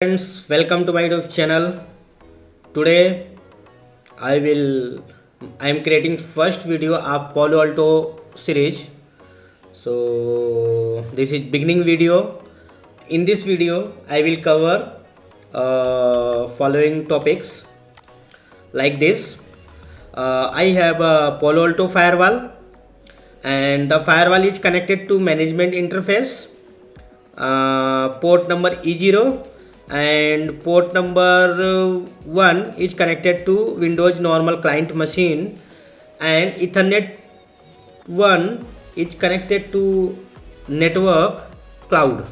Friends, welcome to my YouTube channel. Today I am creating first video of Palo Alto series. So this is beginning video. In this video I will cover following topics like this. I have a Palo Alto firewall, and the firewall is connected to management interface, port number E0, and port number 1 is connected to Windows normal client machine, and Ethernet 1 is connected to network cloud.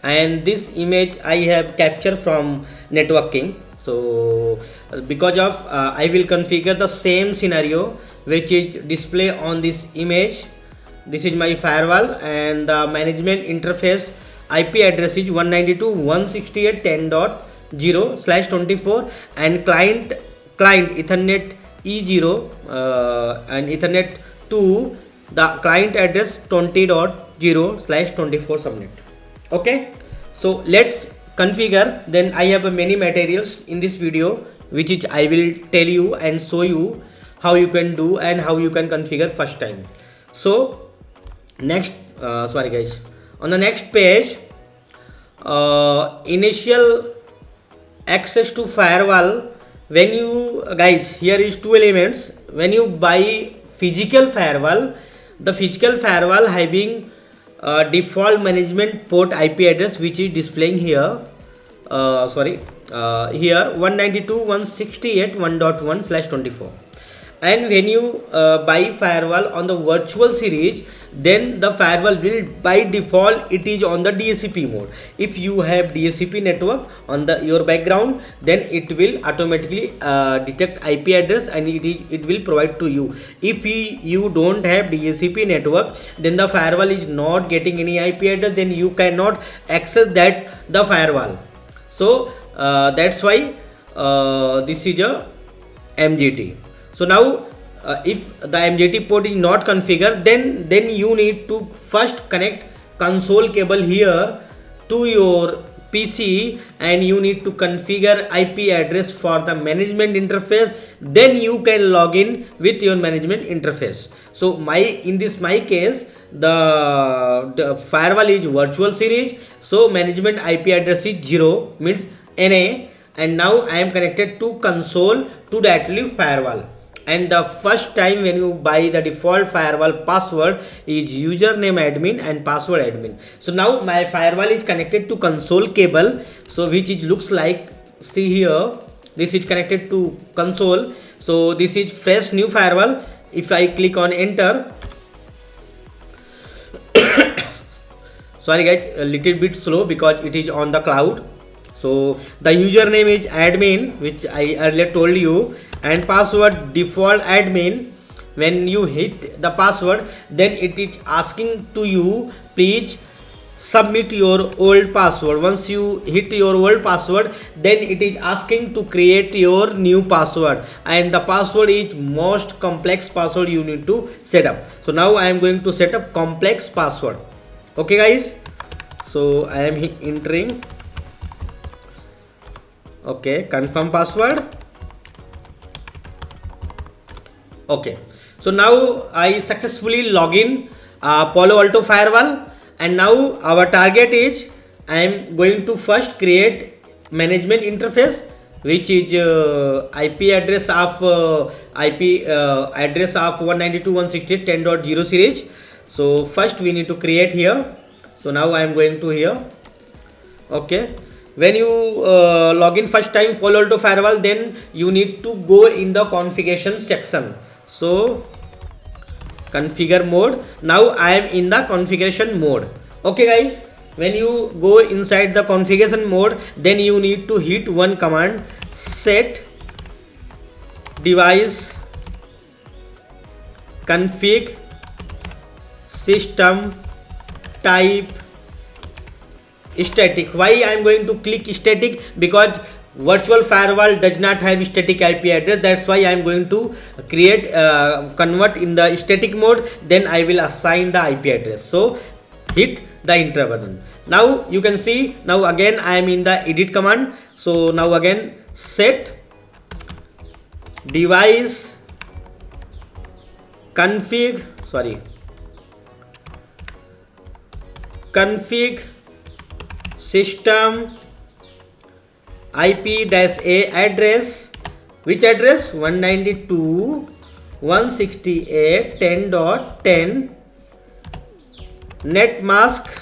And this image I have captured from networking. So because of I will configure the same scenario which is display on this image. This is my firewall, and the management interface IP address is 192.168.10.0/24, and client Ethernet E0 and Ethernet 2, the client address 20.0/24 subnet. Okay, so let's configure. Then I have many materials in this video which is I will tell you and show you how you can do and how you can configure first time. So next sorry guys, on the next page, initial access to firewall. When you guys, here is two elements. When you buy physical firewall, the physical firewall having default management port IP address which is displaying here, here 192.168.1.1/24. And when you buy firewall on the virtual series, then the firewall will by default it is on the DHCP mode. If you have DHCP network on your background, then it will automatically detect IP address and it will provide to you. If you don't have DHCP network, then the firewall is not getting any IP address, then you cannot access the firewall. So that's why this is a MGT. So now if the MGT port is not configured, then you need to first connect console cable here to your PC, and you need to configure IP address for the management interface. Then you can log in with your management interface. So in my case, the firewall is virtual series, so management IP address is 0, means NA, and now I am connected to console to directly firewall. And the first time when you buy, the default firewall password is username admin and password admin. So now my firewall is connected to console cable, so which it looks like, see here, this is connected to console. So this is fresh new firewall. If I click on enter, sorry guys, a little bit slow because it is on the cloud. So the username is admin, which I earlier told you, and password default admin. When you hit the password, then it is asking to you, please submit your old password. Once you hit your old password, then it is asking to create your new password, and the password is most complex password you need to set up. So now I am going to set up complex password. Okay guys, so I am entering. Okay, confirm password. Okay, so now I successfully log in Palo Alto firewall, and now our target is I am going to first create management interface, which is IP address of 192.168.10.0 series. So first we need to create here. So now I am going to here. Okay, when you log in first time Palo Alto firewall, then you need to go in the configuration section. So configure mode. Now I am in the configuration mode. Okay guys, when you go inside the configuration mode, then you need to hit one command, set device config system type static. Why I am going to click static? Because virtual firewall does not have static IP address. That's why I am going to create convert in the static mode. Then I will assign the IP address. So hit the enter button. Now you can see, now again I am in the edit command. So now again set device config system IP-A address. Which address? 192.168.10.10 net mask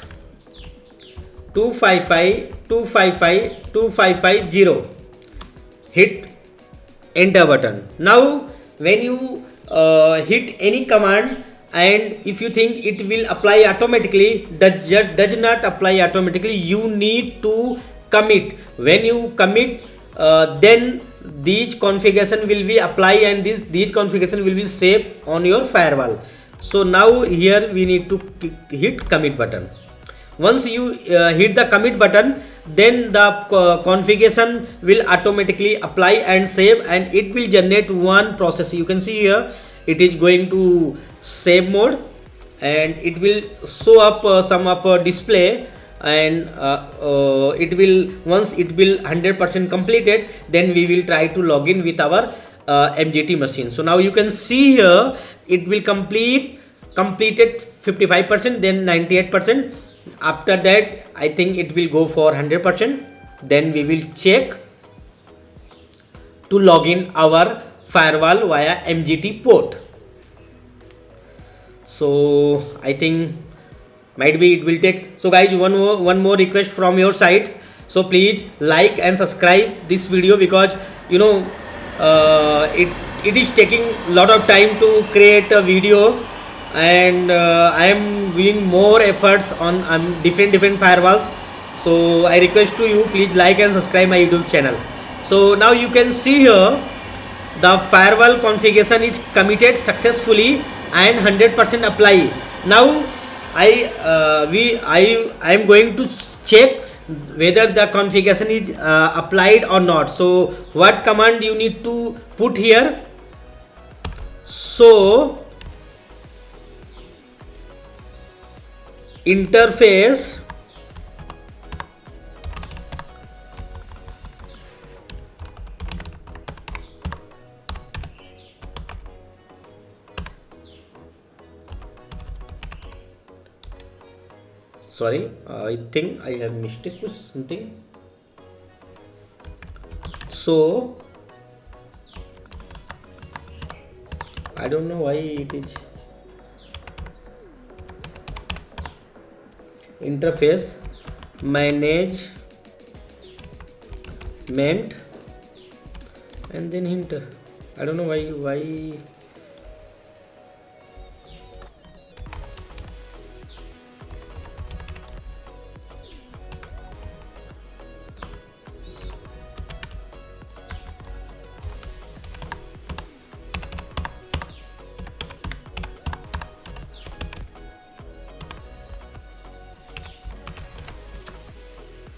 255.255.255.0. Hit enter button. Now when you hit any command, and if you think it will apply automatically, does not apply automatically. You need to commit. When you commit, then these configuration will be apply, and these configuration will be saved on your firewall. So now here we need to hit commit button. Once you hit the commit button, then the configuration will automatically apply and save, and it will generate one process. You can see here it is going to save mode, and it will show up some of display, and it will, once it will 100% completed, then we will try to log in with our MGT machine. So now you can see here it will completed 55%, then 98%. After that I think it will go for 100%. Then we will check to log in our firewall via MGT port. So I think might be it will take. So guys, one more request from your side. So please like and subscribe this video, because you know it is taking a lot of time to create a video, and I am doing more efforts on different firewalls. So I request to you, please like and subscribe my YouTube channel. So now you can see here the firewall configuration is committed successfully and 100% apply. Now I am going to check whether the configuration is applied or not. So what command you need to put here? So interface sorry, I think I have mistake with something. So I don't know why it is interface management and then hint. I don't know why.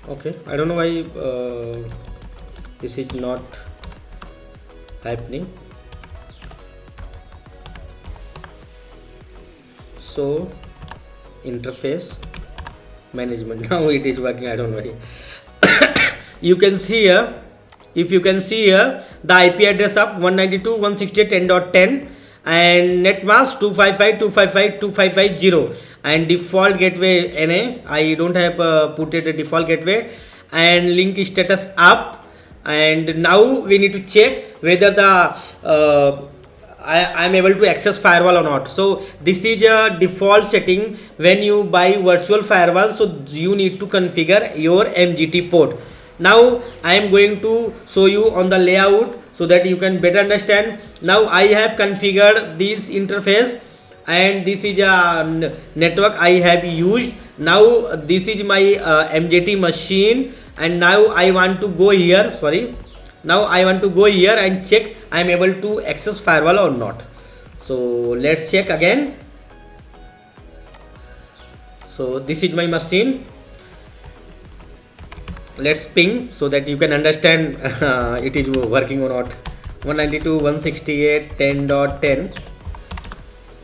Okay, I don't know why this is not happening. So interface management, now it is working. I don't know why. You can see here, if you can see here, the IP address of 192.168.10.10 and net mask 255.255.255.0 and default gateway NA. I don't have put it a default gateway, and link status up. And now we need to check whether the I am able to access firewall or not. So this is a default setting when you buy virtual firewall. So you need to configure your MGT port. Now I am going to show you on the layout so that you can better understand. Now I have configured this interface, and this is a network I have used. Now this is my MGT machine, and now I want to go here. Now I want to go here and check I am able to access firewall or not. So let's check again. So this is my machine. Let's ping so that you can understand it is working or not. 192.168.10.10.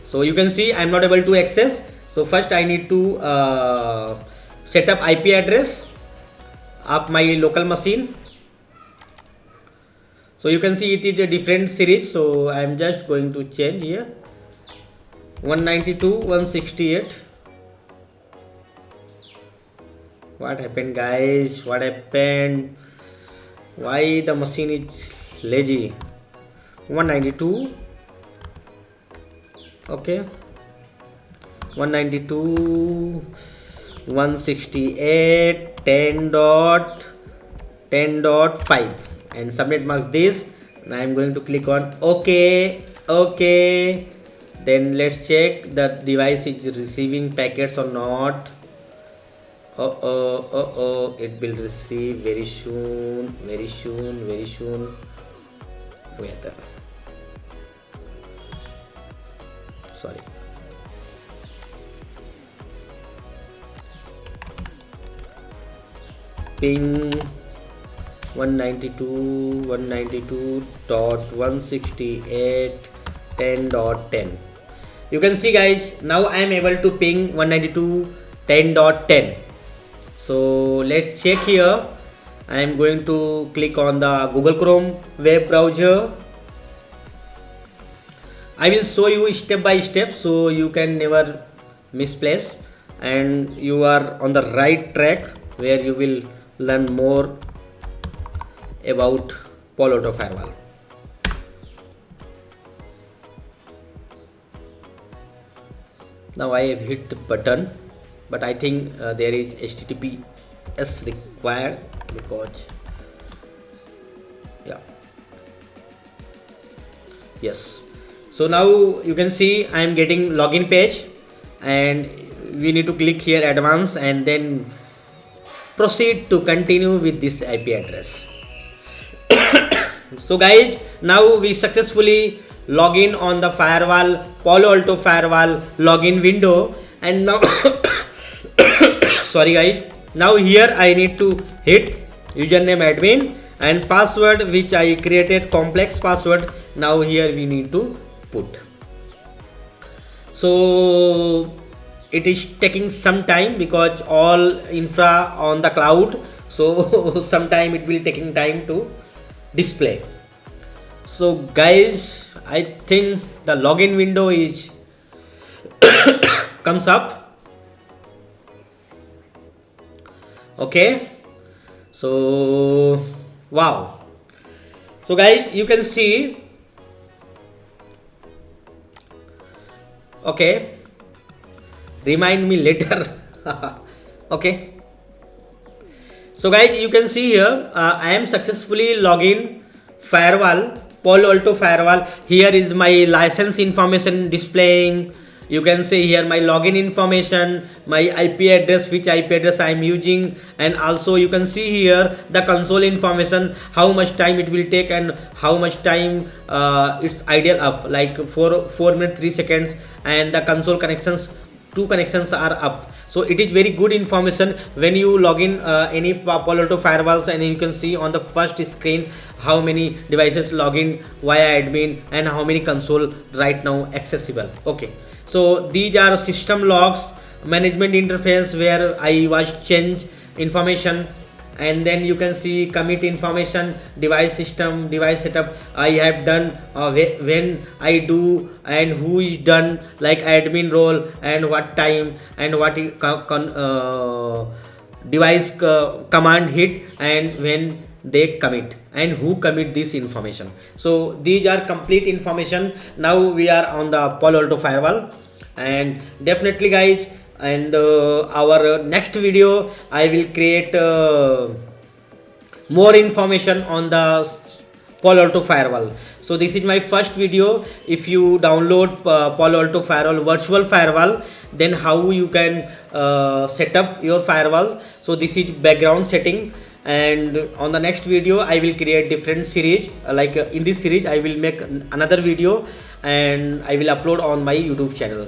So you can see I am not able to access. So first I need to set up IP address of my local machine. So you can see it is a different series, so I am just going to change here 192.168. What happened, guys? What happened? Why the machine is lazy? 192. Okay, 192 168 10.10.5 and subnet marks this. Now I'm going to click on OK. Okay, then let's check that device is receiving packets or not. It will receive very soon. Weather, sorry. Ping 192.168.10.10. You can see, guys, now I am able to ping 192.10.10. So let's check here. I am going to click on the Google Chrome web browser. I will show you step by step so you can never misplace and you are on the right track where you will learn more about Palo Alto Firewall. Now I have hit the button, but I think there is HTTPS required because yes. So now you can see I am getting login page and we need to click here advanced and then proceed to continue with this IP address. So guys, now we successfully log in on the firewall, Palo Alto Firewall login window, and now sorry guys, now here I need to hit username admin and password which I created complex password. Now here we need to put. So it is taking some time because all infra on the cloud, so sometime it will taking time to display. So guys, I think the login window is comes up. Okay, so wow. So guys, you can see, okay, remind me later. Okay, so guys, you can see here I am successfully login firewall, Palo Alto Firewall. Here is my license information displaying. You can see here my login information, my IP address, which IP address I am using, and also you can see here the console information, how much time it will take and how much time it's ideal up, like 4 minutes 3 seconds, and the console connections, 2 connections are up. So it is very good information when you log in any Palo Alto firewalls, and you can see on the first screen how many devices log in via admin and how many console right now accessible. Okay, so these are system logs, management interface where I was change information, and then you can see commit information, device system, device setup I have done, when I do and who is done, like admin role and what time and what device command hit and when they commit and who commit this information. So these are complete information. Now we are on the Palo Alto Firewall, and definitely guys, and our next video I will create more information on the Palo Alto Firewall. So this is my first video. If you download Palo Alto Firewall virtual firewall, then how you can set up your firewall. So this is background setting, and on the next video I will create different series, like in this series I will make another video and I will upload on my YouTube channel.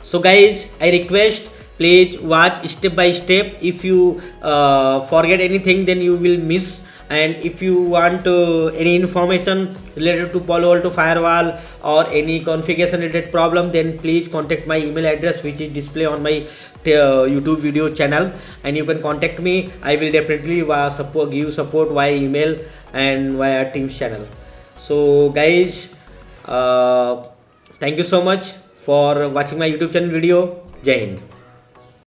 So guys, I request please watch step by step. If you forget anything, then you will miss And if you want any information related to Palo Alto firewall or any configuration related problem, then please contact my email address which is display on my YouTube video channel, and you can contact me. I will definitely give support via email and via Teams channel. So guys, thank you so much for watching my YouTube channel video. Jai Hind.